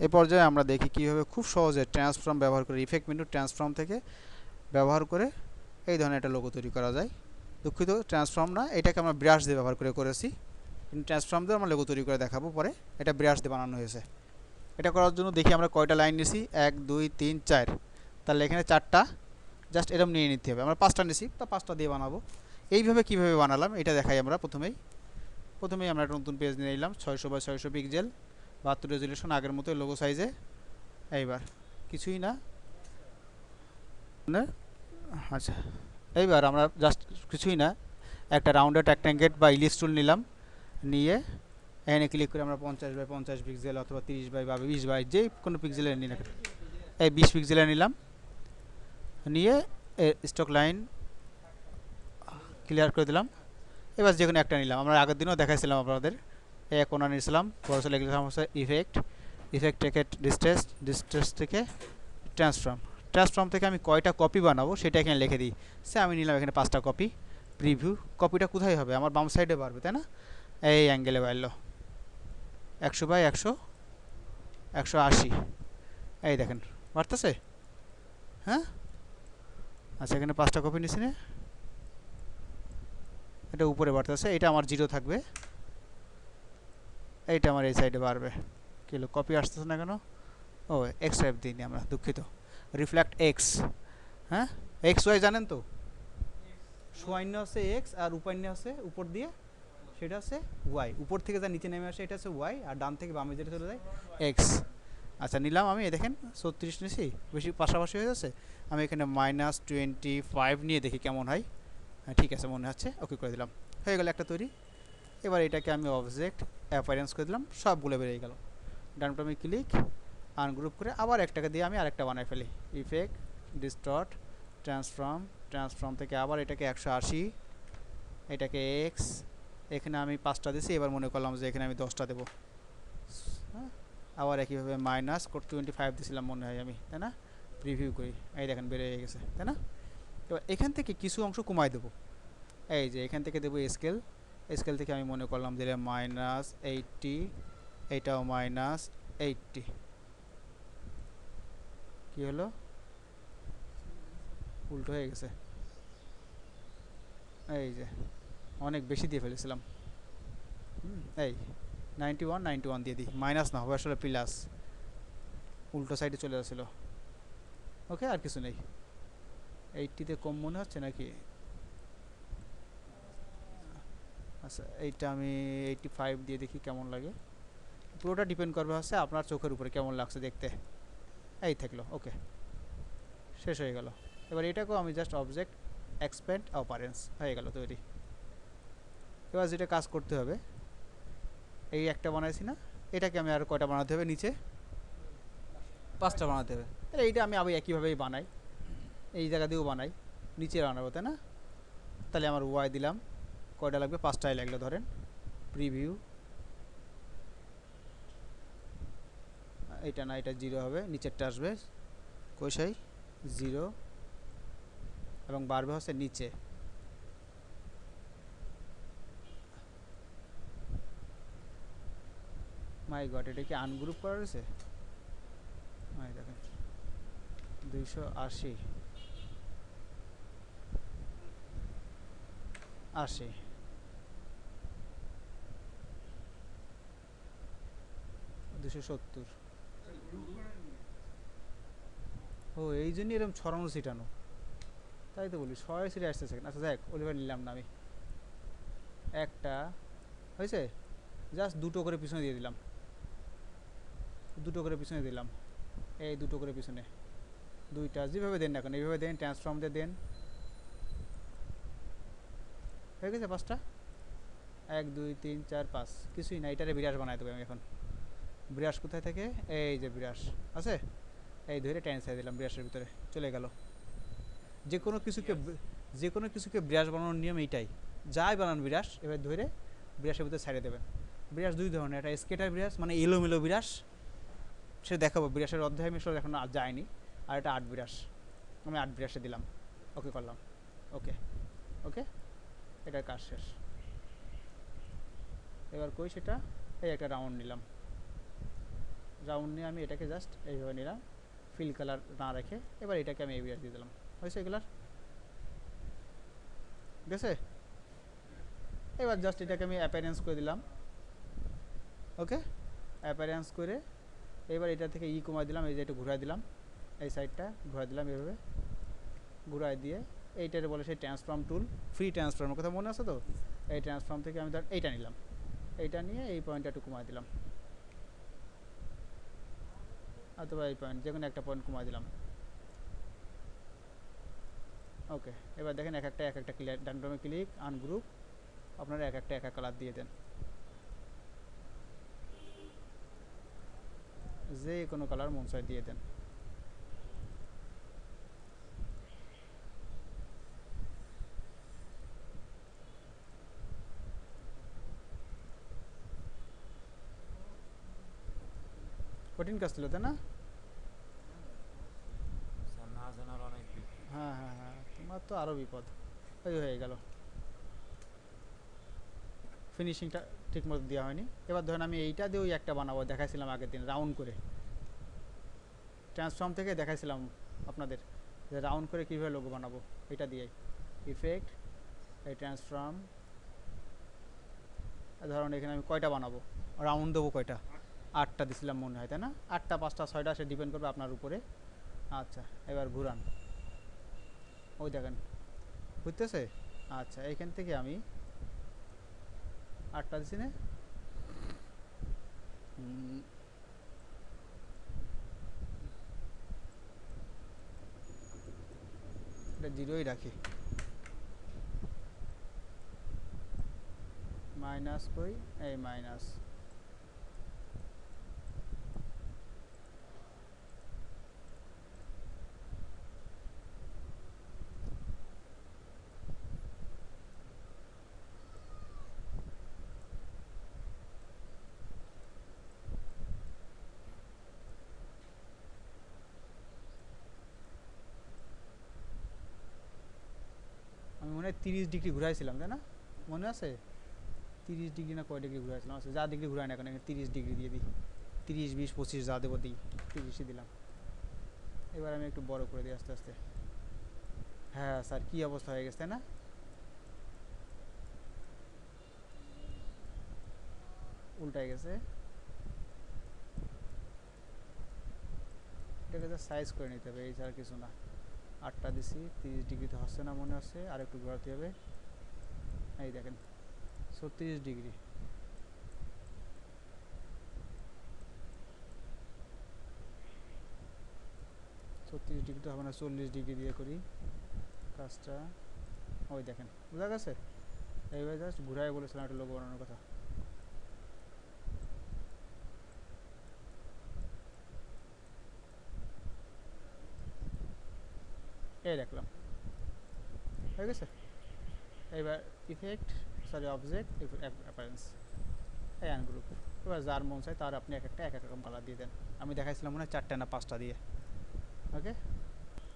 এই পর্যায়ে আমরা দেখি কীভাবে খুব সহজে ট্রান্সফর্ম ব্যবহার করে ইফেক্ট মেনু ট্রান্সফর্ম থেকে ব্যবহার করে এই ধরনের একটা লোগো তৈরি করা যায়। দুঃখিত, ট্রান্সফর্ম না, এটাকে আমরা ব্রাশ দিয়ে ব্যবহার করে করেছি, কিন্তু ট্রান্সফর্ম দিয়ে আমরা লোগো তৈরি করে দেখাবো পরে। এটা ব্রাশ দিয়ে বানানো হয়েছে। এটা করার জন্য দেখি আমরা কয়টা লাইন নিছি, 1 2 3 4, তাহলে এখানে 4টা জাস্ট এরকম নিয়ে নিতে হবে। আমরা 5টা নিছি, তা 5টা দিয়ে বানাবো। এইভাবে কিভাবে বানালাম এটা দেখাই আমরা প্রথমেই আমরা একটা নতুন পেজ নিয়ে নিলাম, 600x600 পিক্সেল, 72 রেজুলেশন, আগের মতো লোগো সাইজে। এইবার কিছুই না, আচ্ছা, এইবার আমরা জাস্ট কিছুই না, একটা রাউন্ডেড রেক্ট্যাঙ্গেল বা ইলিপস টুল নিলাম, নিয়ে এখানে ক্লিক করে আমরা 50x50 পিক্সেল অথবা 30x20 যে কোনো পিক্সেলের নিই না, এই 20 পিক্সেলের নিলাম, নিয়ে স্টক লাইন ক্লিয়ার করে দিলাম। এবার যে কোনো একটা নিলাম, আমরা আগের দিনও দেখাইছিলাম আপনাদের। এই কোণা নিয়েছিলাম, পরে লিখলাম হচ্ছে ইফেক্ট থেকে ডিস্ট্রেস থেকে ট্রান্সফর্ম থেকে আমি কয়টা কপি বানাবো সেটা এখানে লিখে দিই। সে আমি নিলাম এখানে 5টা কপি। প্রিভিউ, কপিটা কোথায় হবে? আমার বাম সাইডে বাড়বে, তাই না? এই অ্যাঙ্গেলে বাড়লো 100x100 180, এই দেখেন বাড়তেছে। হ্যাঁ, আচ্ছা, এখানে 5টা কপি নিছি না, এটা উপরে বাড়তেছে, এটা আমার 0 থাকবে, এইটা আমার এই সাইডে বাড়বে। কি হলো, কপি আসতেছে না কেন? ও, এক্স টাইপ দিইনি আমরা, দুঃখিত। রিফ্লেক্ট এক্স, হ্যাঁ, এক্স ওয়াই জানেন তো, শূন্য আছে এক্স, আর উপান্য আছে উপর দিয়ে, সেটা আছে ওয়াই। উপর থেকে যা নিচে নেমে আসে এটা আছে ওয়াই, আর ডান থেকে বামে যেটা চলে যায় এক্স। আচ্ছা, নিলাম আমি, দেখেন 36 নিছি, বেশি পাশাপাশি হয়ে যাচ্ছে। আমি এখানে -25 নিয়ে দেখি কেমন হয়। হ্যাঁ, ঠিক আছে, মনে হচ্ছে, ওকে করে দিলাম, হয়ে গেল একটা তৈরি। এবার এটাকে আমি অবজেক্ট অ্যাপিয়ারেন্স করে দিলাম, সবগুলো বেরিয়ে গেল। ডান বাটনে ক্লিক, আনগ্রুপ করে আবার একটাকে দিয়ে আমি আরেকটা বানাই ফেলি। ইফেক্ট, ডিস্টর্ট, ট্রান্সফর্ম থেকে আবার এটাকে 180, এটাকে এক্স, এখানে আমি 5টা দিছি, এবার মনে করলাম যে এখানে আমি 10টা দেবো। হ্যাঁ, আবার একইভাবে -25 দিছিলাম মনে হয় আমি, তাই না? প্রিভিউ করি, এই দেখেন বেড়ে গেছে, তাই না? এবার এখান থেকে কিছু অংশ কমাই দেবো। এই যে এখান থেকে দেবো স্কেল থেকে আমি মনে করলাম দিলে -80, এইটাও -80। কি হলো, উল্টো হয়ে গেছে। এই যে অনেক বেশি দিয়ে ফেলেছিলাম। এই 91 দিয়ে দিই, মাইনাস না হবে আসলে, প্লাস, উল্টো সাইডে চলে আসছিল। ওকে, আর কিছু নেই। 80তে কম মনে হচ্ছে নাকি? আচ্ছা, এইটা আমি 85 দিয়ে দেখি কেমন লাগে। পুরোটা ডিপেন্ড করবে হচ্ছে আপনার চোখের উপরে কেমন লাগছে দেখতে। এই থাকলো, ওকে, শেষ হয়ে গেল। এবার এটাকেও আমি জাস্ট অবজেক্ট এক্সপ্যান্ড অপারেন্স, হয়ে গেল তৈরি। এবার যেটা কাজ করতে হবে, এই একটা বানাইছি না, এটাকে আমি আর কয়টা বানাতে হবে? নিচে 5টা বানাতে হবে। তাহলে এইটা আমি আবার একইভাবেই বানাই, এই জায়গা দিয়েও বানাই, নিচে বানাবো, তাই না? তাহলে আমার ওয়াই দিলাম, কয়টা লাগবে? 5টাই লাগলো ধরেন। প্রিভিউ, এইটা না, এটা 0 হবে, নিচেরটা আসবে কইসাই 0, এবং বাড়বে হচ্ছে নিচে। মাই গড, এটা কি আনগ্রুপ করা রয়েছে? দেখেন 280, 270। ও, এই জন্যই এরকম ছড়ানো ছিটানো, তাই তো বলি, ছয় সিটে আসতেছে। আচ্ছা যাক, ওলিভার নিলাম না আমি, একটা হয়েছে, জাস্ট দুটো করে পিছনে দিয়ে দিলাম, এই দুটো করে পিছনে, দুইটা, যেভাবে দেন না কেন এইভাবে দেন, ট্রান্সফর্ম দিয়ে দেন, হয়ে গেছে 5টা। 1 2 3 4 5, কিছুই না, এটারে বিরাস বানাই দেবো আমি এখন। বিরাস কোথায় থাকে? এই যে বিরাস আছে, এই ধরে টেনে দিলাম, বিরাসের ভিতরে চলে গেল। যে কোনো কিছুকে বিরাস বানানোর নিয়ম এইটাই, যাই বানান বিরাস, এবার ধরে বিরাসের ভিতরে ছাড়িয়ে দেবেন। বিরাস দুই ধরনের, একটা স্কেটার বিরাস, মানে এলোমেলো বিরাস, সে দেখাবো, বিরাসের অধ্যায় মিশর এখন আর যায়নি। আর এটা 8 বিরাস, আমি 8 বিরাসে দিলাম, ওকে করলাম, ওকে ওকে, এটার কাজ শেষ। এবার কই সেটা, এই একটা রাউন্ড নিলাম, রাউন্ড নিয়ে আমি এটাকে জাস্ট এইভাবে নিলাম, ফিল কালার না রেখে। এবার এটাকে আমি এভিয়ার দিয়ে দিলাম, হয়েছে এগুলার গেছে। এবার জাস্ট এটাকে আমি অ্যাপিয়ারেন্স করে দিলাম, ওকে। অ্যাপিয়ারেন্স করে এবার এটা থেকে কমাই দিলাম, এই যে একটু ঘুরাই দিলাম, এই সাইডটা ঘুরাই দিলাম, এভাবে ঘুরাই দিয়ে এইটারে বলে সেই ট্রান্সফর্ম টুল, ফ্রি ট্রান্সফর্মের কথা মনে আছে তো? এই ট্রান্সফর্ম থেকে আমি ধর এইটা নিলাম, এইটা নিয়ে এই পয়েন্টটা একটু কমাই দিলাম, অথবা এই পয়েন্ট যে কোনো একটা পয়েন্ট কমাই দিলাম, ওকে। এবার দেখেন এক একটা ক্লিয়ার, ডান বামে ক্লিক, আনগ্রুপ, আপনারা এক একটা কালার দিয়ে দেন, যে কোনো কালার মন চাই দিয়ে দেন। কঠিন কাজ ছিল তাই না? হ্যাঁ হ্যাঁ হ্যাঁ, তোমার তো আরও বিপদ। ওই হয়ে গেল, ফিনিশিংটা ঠিক মতো দেওয়া হয়নি। এবার ধরেন আমি এইটা দিয়ে ওই একটা বানাবো, দেখাইছিলাম আগের দিন রাউন্ড করে, ট্রান্সফর্ম থেকে দেখাইছিলাম আপনাদের যে রাউন্ড করে কীভাবে লোগো বানাবো, এটা দিয়েই ইফেক্ট, এই ট্রান্সফর্ম। ধরুন এখানে আমি কয়টা বানাবো, রাউন্ড দেবো কয়টা, 8টা দিছিলাম মনে হয় তাই না? 8টা 5টা 6টা সে ডিপেন্ড করবে আপনার উপরে। আচ্ছা এবার ঘুরান, ওই দেখেন বুঝতেছে। আচ্ছা এইখান থেকে আমি 8টা দিছি না, এটা 0ই রাখি, মাইনাস কই, এই মাইনাস। আমি মনে হয় 30 ডিগ্রি ঘুরাইছিলাম তাই না, মনে আছে? 30 ডিগ্রি না কয় ডিগ্রি ঘুরাইছিলাম, আচ্ছা যা ডিগ্রি ঘুরাই না এখন, এখানে 30 ডিগ্রি দিয়ে দিই, 30 20 25 যা দেবো দিই, 30ই দিলাম। এবার আমি একটু বড় করে দিই আস্তে আস্তে। হ্যাঁ স্যার কী অবস্থা হয়ে গেছে তাই না? উল্টায় গেছে, এটাকে যা সাইজ করে নিতে হবে, এই ছাড়া কিছু না। 8টা দিছি, 30 ডিগ্রিতে হচ্ছে না মনে হচ্ছে, আর একটু ঘোরাতে হবে। এই দেখেন 36 ডিগ্রি, 36 ডিগ্রি তো হবে না, 40 ডিগ্রি দিয়ে করি কাজটা। ওই দেখেন বোঝা গেছে। এইভাবে জাস্ট ঘুরাই বলেছিলাম একটা লোগো বানানোর কথা। এই দেখলাম হয়ে গেছে। এবার ইফেক্ট, সরি অবজেক্ট, অ্যাপারেন্স, এই আনগ্রুপ। এবার যার মন চায় তার আপনি এক এক রকম কালার দিয়ে দেন। আমি দেখাইছিলাম মনে হয় 4টা না 5টা দিয়ে, ওকে।